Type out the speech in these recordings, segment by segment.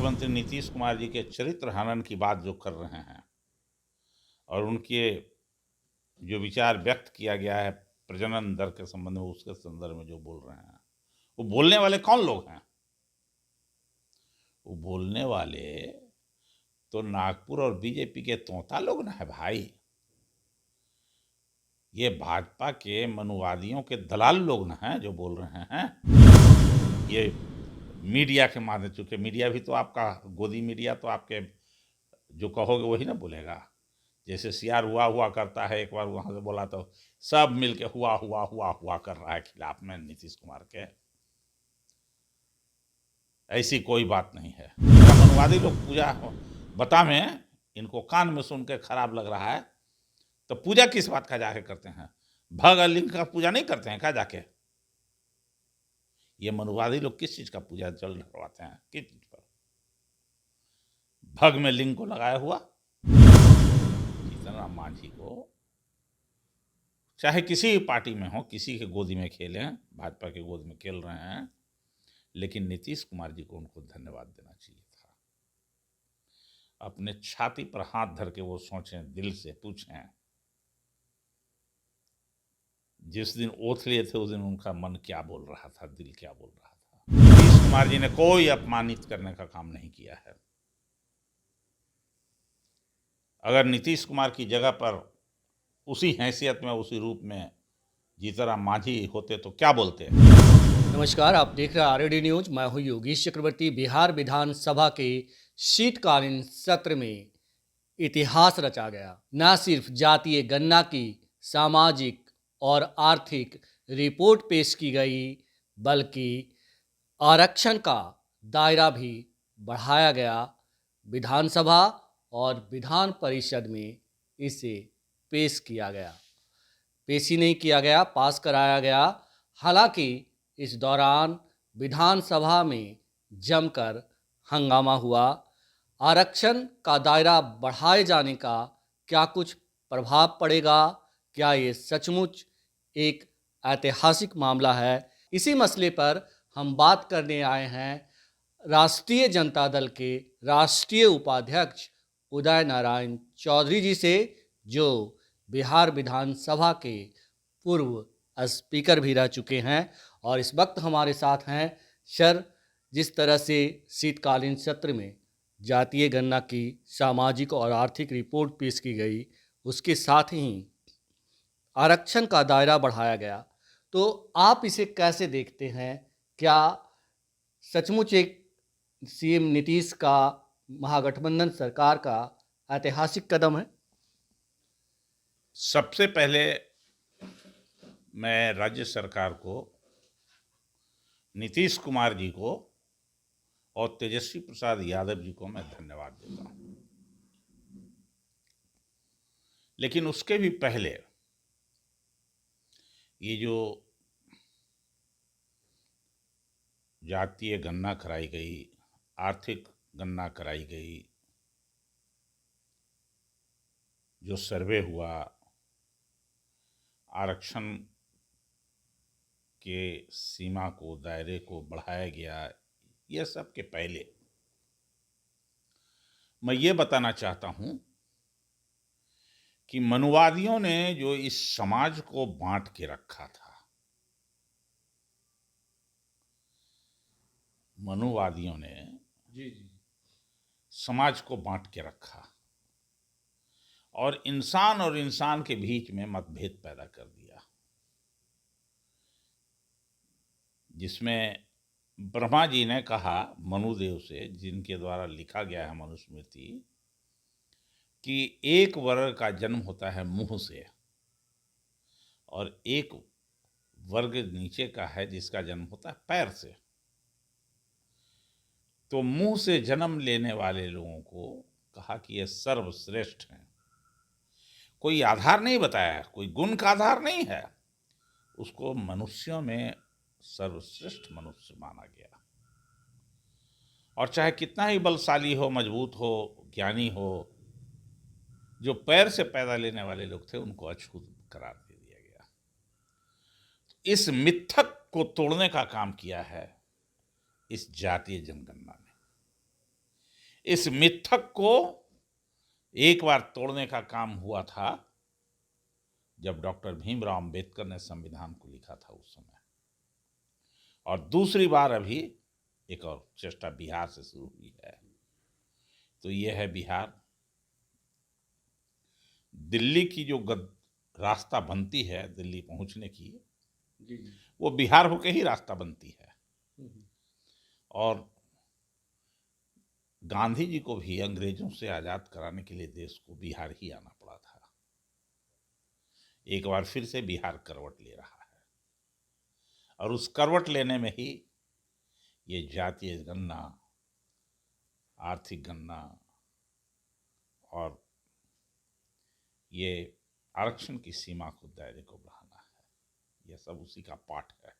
मुख्यमंत्री नीतीश कुमार जी के चरित्र हनन की बात जो कर रहे हैं और उनके जो विचार व्यक्त किया गया है प्रजनन दर के संबंध में, उसके संदर्भ में जो बोल रहे हैं, वो बोलने वाले कौन लोग हैं? वो बोलने वाले तो नागपुर और बीजेपी के तोता लोग ना है भाई। ये भाजपा के मनुवादियों के दलाल लोग ना हैं जो बोल रहे हैं। ये मीडिया के माध्यम, चूंकि मीडिया भी तो आपका गोदी मीडिया, तो आपके जो कहोगे वही ना बोलेगा। जैसे सीआर हुआ हुआ करता है, एक बार वहां से बोला तो सब मिलके हुआ हुआ हुआ हुआ कर रहा है खिलाफ में नीतीश कुमार के। ऐसी कोई बात नहीं है। मनुवादी लोग पूजा बता में इनको कान में सुन के खराब लग रहा है, तो पूजा किस बात का जाके करते हैं? भग और लिंग का पूजा नहीं करते हैं क्या जाके? ये मनुवादी लोग किस चीज का पूजा जल ढरवाते हैं? किस चीज पर? भग में लिंग को लगाया हुआ जीतनराम मांझी को, चाहे किसी भी पार्टी में हो, किसी के गोदी में खेलें, भाजपा के गोद में खेल रहे हैं, लेकिन नीतीश कुमार जी को उनको धन्यवाद देना चाहिए था। अपने छाती पर हाथ धर के वो सोचें, दिल से पूछें, जिस दिन ओथ लिए थे उस दिन उनका मन क्या बोल रहा था, दिल क्या बोल रहा था। नीतीश कुमार जी ने कोई अपमानित करने का काम नहीं किया है। अगर नीतीश कुमार की जगह पर उसी हैसियत में, उसी रूप में जीतनराम मांझी होते तो क्या बोलते? नमस्कार, आप देख रहे हैं आरएडी न्यूज। मैं हूं योगेश चक्रवर्ती। बिहार विधानसभा के शीतकालीन सत्र में इतिहास रचा गया। न सिर्फ जातीय गणना की सामाजिक और आर्थिक रिपोर्ट पेश की गई, बल्कि आरक्षण का दायरा भी बढ़ाया गया। विधानसभा और विधान परिषद में इसे पेश किया गया, पेश ही नहीं किया गया, पास कराया गया। हालांकि इस दौरान विधानसभा में जमकर हंगामा हुआ। आरक्षण का दायरा बढ़ाए जाने का क्या कुछ प्रभाव पड़ेगा? क्या ये सचमुच एक ऐतिहासिक मामला है? इसी मसले पर हम बात करने आए हैं राष्ट्रीय जनता दल के राष्ट्रीय उपाध्यक्ष उदय नारायण चौधरी जी से, जो बिहार विधानसभा के पूर्व स्पीकर भी रह चुके हैं और इस वक्त हमारे साथ हैं। सर, जिस तरह से शीतकालीन सत्र में जातीय गणना की सामाजिक और आर्थिक रिपोर्ट पेश की गई, उसके साथ ही आरक्षण का दायरा बढ़ाया गया, तो आप इसे कैसे देखते हैं? क्या सचमुच एक सीएम नीतीश का, महागठबंधन सरकार का ऐतिहासिक कदम है? सबसे पहले मैं राज्य सरकार को, नीतीश कुमार जी को और तेजस्वी प्रसाद यादव जी को मैं धन्यवाद देता हूं। लेकिन उसके भी पहले ये जो जातीय गणना कराई गई, आर्थिक गणना कराई गई, जो सर्वे हुआ, आरक्षण के सीमा को, दायरे को बढ़ाया गया, यह सब के पहले मैं ये बताना चाहता हूं कि मनुवादियों ने जो इस समाज को बांट के रखा था, मनुवादियों ने जी जी समाज को बांट के रखा और इंसान के बीच में मतभेद पैदा कर दिया, जिसमें ब्रह्मा जी ने कहा मनुदेव से, जिनके द्वारा लिखा गया है मनुस्मृति, कि एक वर्ग का जन्म होता है मुंह से और एक वर्ग नीचे का है जिसका जन्म होता है पैर से। तो मुंह से जन्म लेने वाले लोगों को कहा कि ये सर्वश्रेष्ठ हैं। कोई आधार नहीं बताया, कोई गुण का आधार नहीं है, उसको मनुष्यों में सर्वश्रेष्ठ मनुष्य माना गया। और चाहे कितना ही बलशाली हो, मजबूत हो, ज्ञानी हो, जो पैर से पैदा लेने वाले लोग थे उनको अछूत करार दे दिया गया। इस मिथक को तोड़ने का काम किया है इस जातीय जनगणना ने। इस मिथक को एक बार तोड़ने का काम हुआ था जब डॉक्टर भीमराव अंबेडकर ने संविधान को लिखा था उस समय, और दूसरी बार अभी एक और चेष्टा बिहार से शुरू हुई है। तो यह है बिहार। दिल्ली की जो रास्ता बनती है दिल्ली पहुंचने की, वो बिहार होके ही रास्ता बनती है। और गांधी जी को भी अंग्रेजों से आजाद कराने के लिए देश को बिहार ही आना पड़ा था। एक बार फिर से बिहार करवट ले रहा है, और उस करवट लेने में ही ये जातीय गणना, आर्थिक गणना और ये आरक्षण की सीमा को, दायरे को बढ़ाना है, यह सब उसी का पाठ है।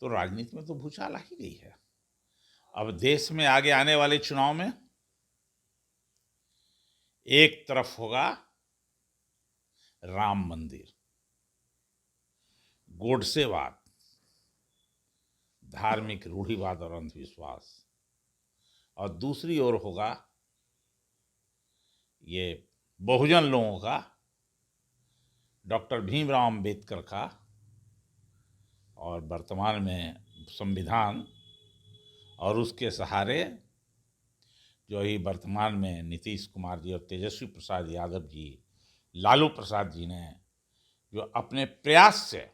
तो राजनीति में तो भूचाल आ ही गई है। अब देश में आगे आने वाले चुनाव में एक तरफ होगा राम मंदिर, गोडसेवाद, धार्मिक रूढ़िवाद और अंधविश्वास, और दूसरी ओर होगा ये बहुजन लोगों का, डॉक्टर भीमराव अंबेडकर का, और वर्तमान में संविधान, और उसके सहारे जो ही वर्तमान में नीतीश कुमार जी और तेजस्वी प्रसाद यादव जी, लालू प्रसाद जी ने जो अपने प्रयास से,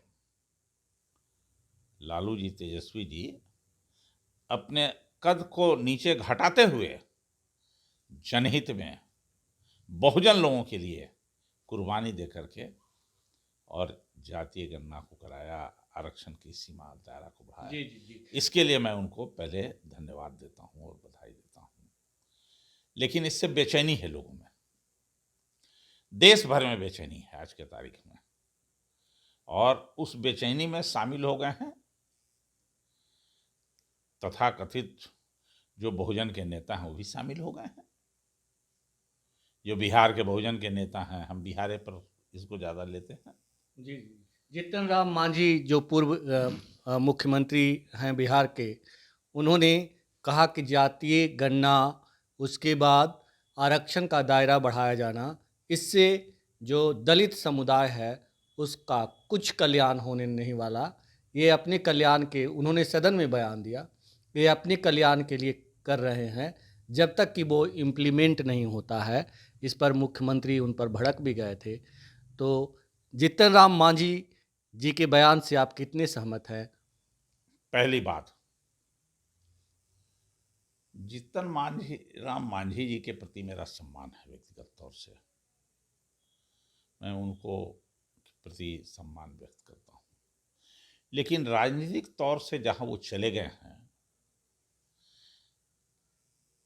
लालू जी, तेजस्वी जी अपने कद को नीचे घटाते हुए जनहित में बहुजन लोगों के लिए कुर्बानी दे करके और जातीय गणना को कराया, आरक्षण की सीमा, दायरा को बढ़ाया। जी। इसके लिए मैं उनको पहले धन्यवाद देता हूं और बधाई देता हूं। लेकिन इससे बेचैनी है लोगों में, देश भर में बेचैनी है आज के तारीख में, और उस बेचैनी में शामिल हो गए हैं तथाकथित जो बहुजन के नेता हैं, वो भी शामिल हो गए हैं। जो बिहार के बहुजन के नेता हैं, हम बिहार पर इसको ज़्यादा लेते हैं। जी। जीतन राम मांझी जो पूर्व मुख्यमंत्री हैं बिहार के, उन्होंने कहा कि जातीय गणना, उसके बाद आरक्षण का दायरा बढ़ाया जाना, इससे जो दलित समुदाय है उसका कुछ कल्याण होने नहीं वाला। ये अपने कल्याण के, उन्होंने सदन में बयान दिया, ये अपने कल्याण के लिए कर रहे हैं, जब तक कि वो इम्प्लीमेंट नहीं होता है। इस पर मुख्यमंत्री उन पर भड़क भी गए थे। तो जीतन राम मांझी जी के बयान से आप कितने सहमत हैं? पहली बात, जीतन राम मांझी जी के प्रति मेरा सम्मान है। व्यक्तिगत तौर से मैं उनको प्रति सम्मान व्यक्त करता हूँ, लेकिन राजनीतिक तौर से जहां वो चले गए हैं,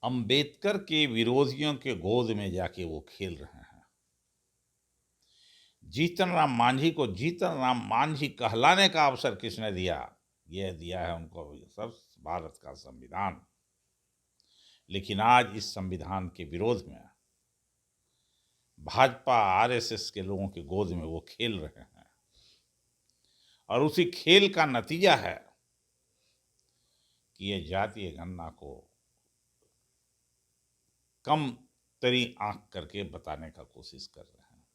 अंबेडकर के विरोधियों के गोद में जाके वो खेल रहे हैं। जीतन राम मांझी को जीतन राम मांझी कहलाने का अवसर किसने दिया? यह दिया है उनको सब भारत का संविधान। लेकिन आज इस संविधान के विरोध में भाजपा, आरएसएस के लोगों के गोद में वो खेल रहे हैं, और उसी खेल का नतीजा है कि ये जातीय गणना को कम तरी आंक करके बताने का कोशिश कर रहे हैं।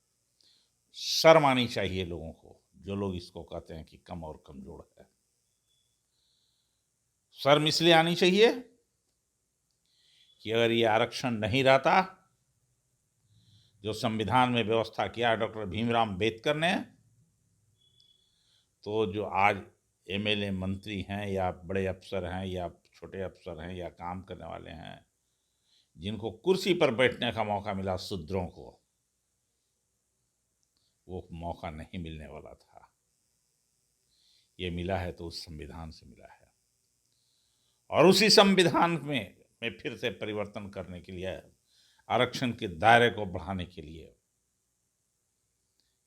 शर्म आनी चाहिए लोगों को, जो लोग इसको कहते हैं कि कम और कमजोर है। शर्म इसलिए आनी चाहिए कि अगर ये आरक्षण नहीं रहता, जो संविधान में व्यवस्था किया डॉक्टर भीमराव अंबेडकर ने, तो जो आज एमएलए, मंत्री हैं, या बड़े अफसर हैं, या छोटे अफसर हैं, या काम करने वाले हैं, जिनको कुर्सी पर बैठने का मौका मिला शूद्रों को, वो मौका नहीं मिलने वाला था। ये मिला है तो उस संविधान से मिला है, और उसी संविधान में फिर से परिवर्तन करने के लिए, आरक्षण के दायरे को बढ़ाने के लिए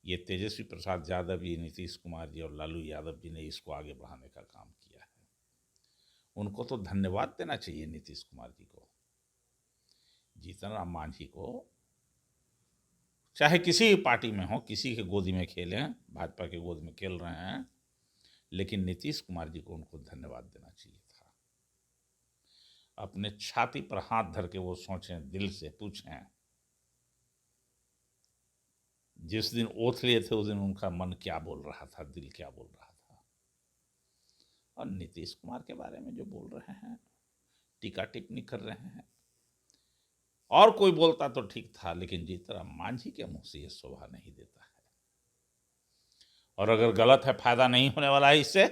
ये तेजस्वी प्रसाद यादव जी, नीतीश कुमार जी और लालू यादव जी ने इसको आगे बढ़ाने का काम किया है। उनको तो धन्यवाद देना चाहिए, नीतीश कुमार जी को, जीतन राम मांझी को। चाहे किसी भी पार्टी में हो, किसी के गोदी में खेलें, भाजपा के गोद में खेल रहे हैं, लेकिन नीतीश कुमार जी को उनको धन्यवाद देना चाहिए था। अपने छाती पर हाथ धर के वो सोचें, दिल से पूछें, जिस दिन ओथ लिए थे उस दिन उनका मन क्या बोल रहा था, दिल क्या बोल रहा था। और नीतीश कुमार के बारे में जो बोल रहे हैं, टीका टिप्पणी कर रहे हैं, और कोई बोलता तो ठीक था, लेकिन जीतराम मांझी के मुंह से ये शोभा नहीं देता है। और अगर गलत है, फायदा नहीं होने वाला है इससे,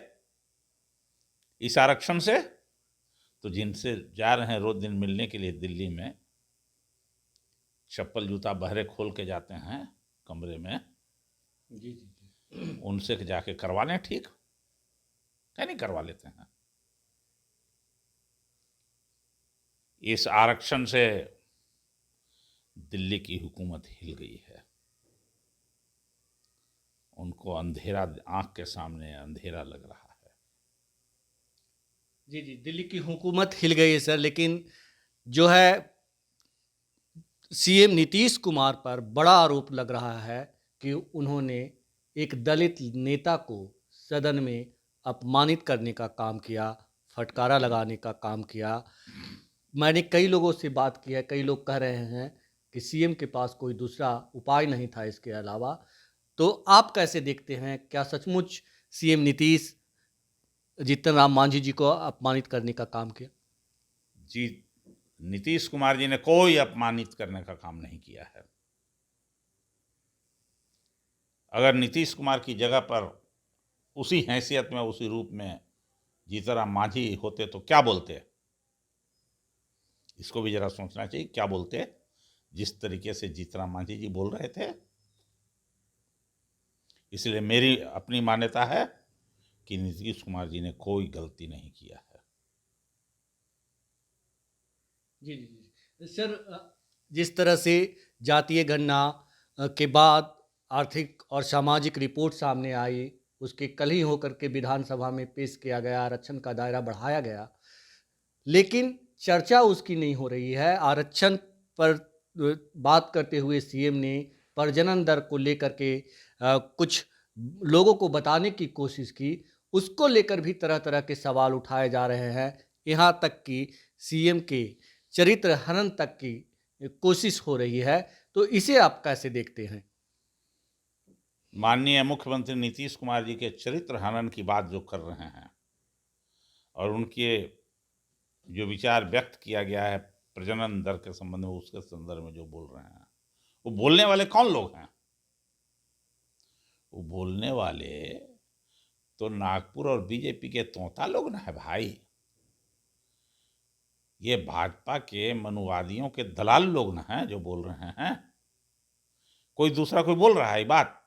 इस आरक्षण से, तो जिनसे जा रहे हैं रोज दिन मिलने के लिए दिल्ली में, चप्पल जूता बहरे खोल के जाते हैं कमरे में, जी। उनसे जाके करवा लें ठीक, क्या नहीं करवा लेते हैं। इस आरक्षण से दिल्ली की हुकूमत हिल गई है। उनको अंधेरा, आंख के सामने अंधेरा लग रहा है। जी, दिल्ली की हुकूमत हिल गई है सर, लेकिन जो है सीएम नीतीश कुमार पर बड़ा आरोप लग रहा है कि उन्होंने एक दलित नेता को सदन में अपमानित करने का काम किया, फटकारा लगाने का काम किया। मैंने कई लोगों से बात की है, कई लोग कह रहे हैं कि सीएम के पास कोई दूसरा उपाय नहीं था इसके अलावा। तो आप कैसे देखते हैं, क्या सचमुच सीएम नीतीश जीतन राम मांझी जी को अपमानित करने का काम किया? जी, नीतीश कुमार जी ने कोई अपमानित करने का काम नहीं किया है। अगर नीतीश कुमार की जगह पर उसी हैसियत में, उसी रूप में जीतराम मांझी होते तो क्या बोलते, इसको भी जरा सोचना चाहिए। क्या बोलते जिस तरीके से जीतराम मांझी जी बोल रहे थे। इसलिए मेरी अपनी मान्यता है कि नीतीश कुमार जी ने कोई गलती नहीं किया है। जी सर, जिस तरह से जातीय गणना के बाद आर्थिक और सामाजिक रिपोर्ट सामने आई, उसके कल ही होकर के विधानसभा में पेश किया गया, आरक्षण का दायरा बढ़ाया गया, लेकिन चर्चा उसकी नहीं हो रही है। आरक्षण पर बात करते हुए सीएम ने प्रजनन दर को लेकर के कुछ लोगों को बताने की कोशिश की, उसको लेकर भी तरह तरह के सवाल उठाए जा रहे हैं। यहाँ तक कि सीएम के चरित्र हनन तक की कोशिश हो रही है। तो इसे आप कैसे देखते हैं? माननीय मुख्यमंत्री नीतीश कुमार जी के चरित्र हनन की बात जो कर रहे हैं, और उनके जो विचार व्यक्त किया गया है प्रजनन दर के संबंध में, उसके संदर्भ में जो बोल रहे हैं, वो बोलने वाले कौन लोग हैं? वो बोलने वाले तो नागपुर और बीजेपी के तोता लोग ना है भाई। ये भाजपा के मनुवादियों के दलाल लोग ना हैं जो बोल रहे हैं। कोई दूसरा कोई बोल रहा है ये बात?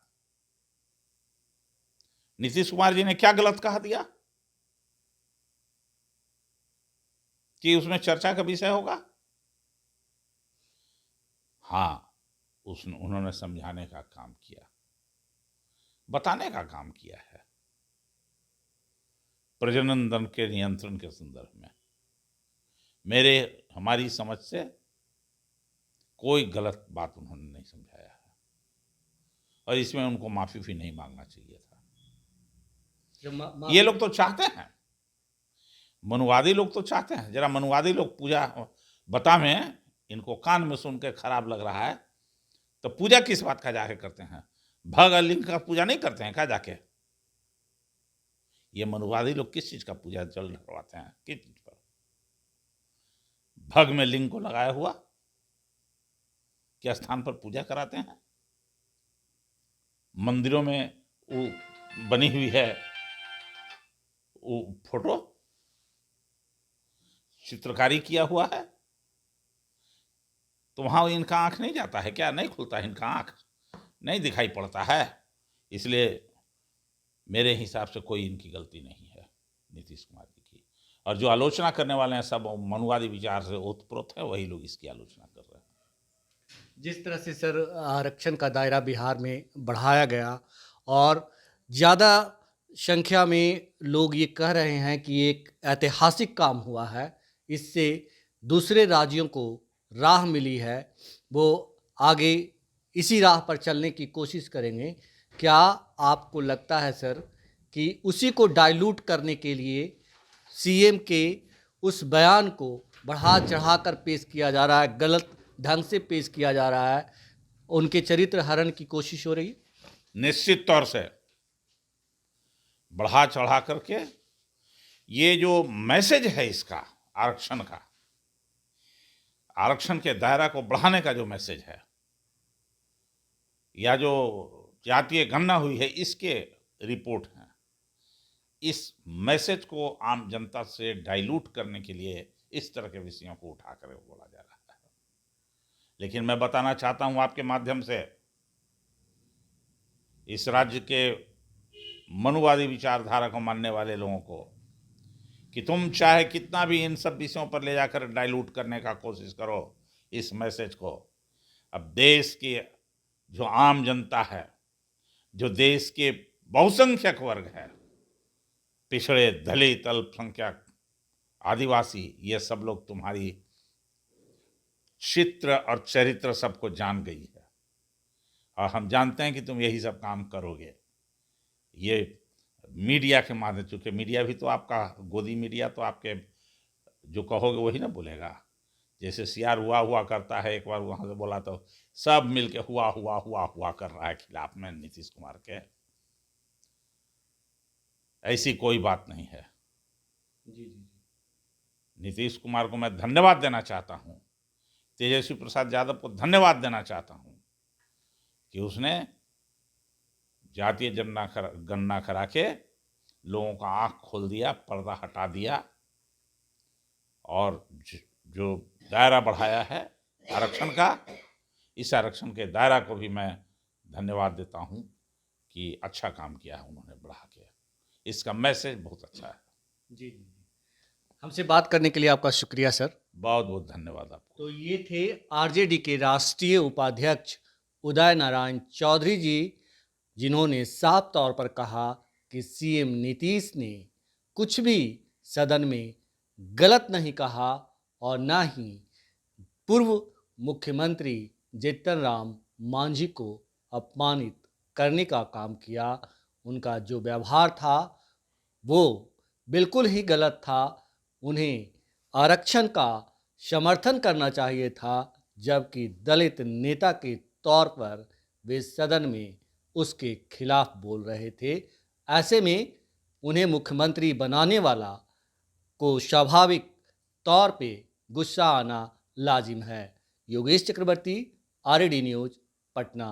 नीतीश कुमार जी ने क्या गलत कहा दिया कि उसमें चर्चा का विषय होगा? हाँ, उन्होंने समझाने का काम किया, बताने का काम किया है प्रजनन दर के नियंत्रण के संदर्भ में। हमारी समझ से कोई गलत बात उन्होंने नहीं समझाया है, और इसमें उनको माफी भी नहीं मांगना चाहिए था। ये लोग तो चाहते हैं, मनुवादी लोग तो चाहते हैं, जरा मनुवादी लोग पूजा बता में, इनको कान में सुन के खराब लग रहा है, तो पूजा किस बात का जाके करते हैं? भग और लिंग का पूजा नहीं करते हैं क्या जाके? ये मनुवादी लोग किस चीज का पूजा जल ढरवाते हैं? किस चीज पर? भग में लिंग को लगाया हुआ क्या स्थान पर पूजा कराते हैं? मंदिरों में वो बनी हुई है वो फोटो, चित्रकारी किया हुआ है, तो वहां इनका आंख नहीं जाता है क्या? नहीं खुलता है इनका आंख, नहीं दिखाई पड़ता है। इसलिए मेरे हिसाब से कोई इनकी गलती नहीं है नीतीश कुमार जी की। और जो आलोचना करने वाले हैं सब मनुवादी विचार से ओतप्रोत है, वही लोग इसकी आलोचना कर रहे हैं। जिस तरह से सर आरक्षण का दायरा बिहार में बढ़ाया गया, और ज़्यादा संख्या में लोग ये कह रहे हैं कि एक ऐतिहासिक काम हुआ है, इससे दूसरे राज्यों को राह मिली है, वो आगे इसी राह पर चलने की कोशिश करेंगे। क्या आपको लगता है सर कि उसी को डाइल्यूट करने के लिए सीएम के उस बयान को बढ़ा चढ़ाकर पेश किया जा रहा है, गलत ढंग से पेश किया जा रहा है, उनके चरित्र हरण की कोशिश हो रही है? निश्चित तौर से बढ़ा चढ़ा करके ये जो मैसेज है इसका आरक्षण के दायरा को बढ़ाने का जो मैसेज है, या जो जातीय गणना हुई है इसके रिपोर्ट हैं, इस मैसेज को आम जनता से डाइल्यूट करने के लिए इस तरह के विषयों को उठाकर बोला जा रहा है। लेकिन मैं बताना चाहता हूं आपके माध्यम से इस राज्य के मनुवादी विचारधारा को मानने वाले लोगों को कि तुम चाहे कितना भी इन सब विषयों पर ले जाकर डाइल्यूट करने का कोशिश करो इस मैसेज को, अब देश की जो आम जनता है, जो देश के बहुसंख्यक वर्ग है, पिछड़े, दलित, अल्पसंख्यक, आदिवासी, ये सब लोग तुम्हारी चित्र और चरित्र सबको जान गई है और हम जानते हैं कि तुम यही सब काम करोगे। ये मीडिया के माध्यम, चूंकि मीडिया भी तो आपका, गोदी मीडिया तो आपके जो कहोगे वही ना बोलेगा। जैसे सियार हुआ करता है, एक बार वहां से बोला तो सब मिलके हुआ कर रहा है खिलाफ में नीतीश कुमार के। ऐसी कोई बात नहीं है। जी। नीतीश कुमार को मैं धन्यवाद देना चाहता हूं, तेजस्वी प्रसाद यादव को धन्यवाद देना चाहता हूं कि उसने जातीय गणना करा के लोगों का आंख खोल दिया, पर्दा हटा दिया और जो दायरा बढ़ाया है आरक्षण का, इस आरक्षण के दायरा को भी मैं धन्यवाद देता हूं कि अच्छा काम किया है उन्होंने बढ़ा के। इसका मैसेज बहुत अच्छा है। जी। हमसे बात करने के लिए आपका शुक्रिया सर। बहुत बहुत धन्यवाद आपको। तो ये थे आरजेडी के राष्ट्रीय उपाध्यक्ष उदय नारायण चौधरी जी, जिन्होंने साफ तौर पर कहा कि सीएम नीतीश ने कुछ भी सदन में गलत नहीं कहा और ना ही पूर्व मुख्यमंत्री जीतन राम मांझी को अपमानित करने का काम किया। उनका जो व्यवहार था वो बिल्कुल ही गलत था। उन्हें आरक्षण का समर्थन करना चाहिए था, जबकि दलित नेता के तौर पर वे सदन में उसके खिलाफ बोल रहे थे। ऐसे में उन्हें मुख्यमंत्री बनाने वाला को स्वाभाविक तौर पे गुस्सा आना लाजिम है। योगेश चक्रवर्ती, आरएडी न्यूज, पटना।